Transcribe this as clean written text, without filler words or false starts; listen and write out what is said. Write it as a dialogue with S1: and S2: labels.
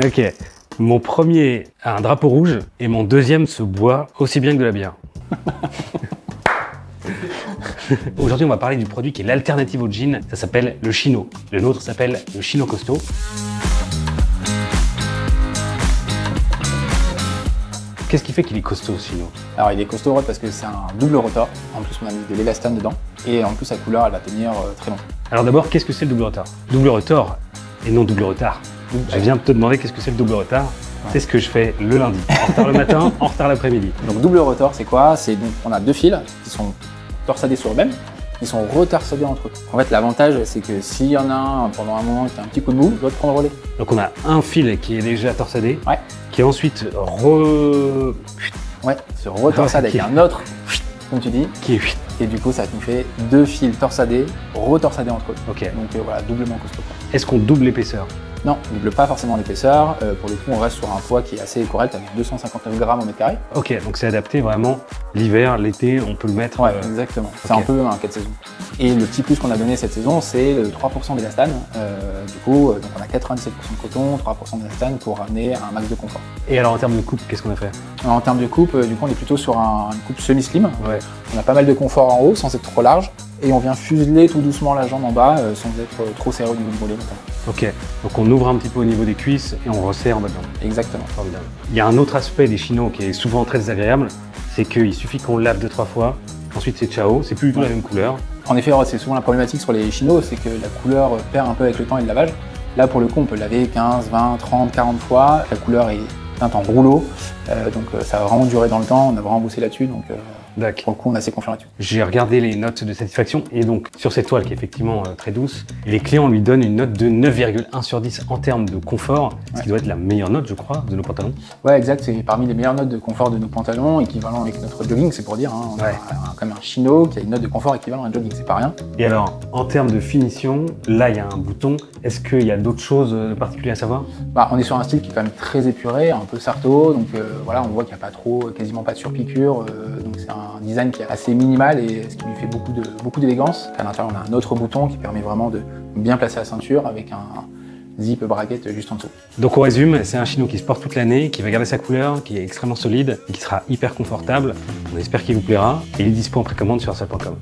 S1: Ok. Mon premier a un drapeau rouge et mon deuxième se boit aussi bien que de la bière. Aujourd'hui, on va parler du produit qui est l'alternative au gin. Ça s'appelle le Chino. Le nôtre s'appelle le Chino Costaud. Qu'est-ce qui fait qu'il est costaud, ce Chino?
S2: Alors il est costaud parce que c'est un double rotor. En plus, on a mis de l'élastane dedans. Et en plus, sa couleur, elle va tenir très longtemps.
S1: Alors d'abord, qu'est-ce que c'est le double rotor? Double rotor et non double retard. Je viens de te demander qu'est-ce que c'est le double retard. C'est ce que je fais le lundi. En retard le matin, en retard l'après-midi.
S2: Donc double rotor, c'est quoi? C'est donc on a deux fils qui sont torsadés sur eux-mêmes, ils sont retorsadés entre eux. En fait, l'avantage, c'est que s'il y en a un pendant un moment qui a un petit coup de mou, il doit te prendre le relais.
S1: Donc on a un fil qui est déjà torsadé,
S2: Ouais.
S1: qui est ensuite
S2: se retorsade avec un autre, comme tu dis,
S1: qui est
S2: et du coup, ça nous fait deux fils torsadés, retorsadés entre eux.
S1: Ok.
S2: Donc voilà, doublement costaud.
S1: Est-ce qu'on double l'épaisseur?
S2: Non, on ne double pas forcément l'épaisseur. Pour le coup, on reste sur un poids qui est assez correct, avec 259 grammes au mètre carré.
S1: Ok, donc c'est adapté vraiment l'hiver, l'été, on peut le mettre.
S2: Ouais, exactement. C'est un peu un cas de saison. Et le petit plus qu'on a donné cette saison, c'est 3% d'élastane. Du coup, donc on a 97% de coton, 3% d'élastane pour ramener un max de confort.
S1: Et alors en termes de coupe, qu'est-ce qu'on a fait?
S2: En termes de coupe, du coup, on est plutôt sur une coupe semi-slim.
S1: Ouais.
S2: On a pas mal de confort en haut, sans être trop large. Et on vient fuseler tout doucement la jambe en bas, sans être trop serré au niveau du mollet notamment.
S1: Ok, donc on ouvre un petit peu au niveau des cuisses et on resserre en bas de jambe.
S2: Exactement.
S1: Formidable. Il y a un autre aspect des chinos qui est souvent très désagréable, c'est qu'il suffit qu'on lave 2-3 fois, ensuite c'est ciao, c'est plus du tout la même couleur.
S2: En effet, c'est souvent la problématique sur les chinos, c'est que la couleur perd un peu avec le temps et le lavage. Là, pour le coup, on peut laver 15, 20, 30, 40 fois. La couleur est teinte en rouleau, donc ça va vraiment durer dans le temps. On a vraiment bossé là-dessus, donc pour le coup, on est assez confiant là-dessus.
S1: J'ai regardé les notes de satisfaction et donc sur cette toile qui est effectivement très douce, les clients lui donnent une note de 9,1 sur 10 en termes de confort, ce qui doit être la meilleure note, je crois, de nos pantalons.
S2: Ouais, exact, c'est parmi les meilleures notes de confort de nos pantalons, équivalent avec notre jogging, c'est pour dire. Hein, on a quand même un chino qui a une note de confort équivalent à un jogging, c'est pas rien.
S1: Et alors, en termes de finition, là il y a un bouton, est-ce qu'il y a d'autres choses particulières à savoir?
S2: On est sur un style qui est quand même très épuré, un peu sarto, donc voilà, on voit qu'il n'y a pas trop, quasiment pas de surpiqûre, donc c'est un design qui est assez minimal et ce qui lui fait beaucoup d'élégance. À l'intérieur, on a un autre bouton qui permet vraiment de bien placer la ceinture avec un zip bracket juste en dessous.
S1: Donc on résume, c'est un chino qui se porte toute l'année, qui va garder sa couleur, qui est extrêmement solide et qui sera hyper confortable. On espère qu'il vous plaira et il est dispo en précommande sur Assad.com.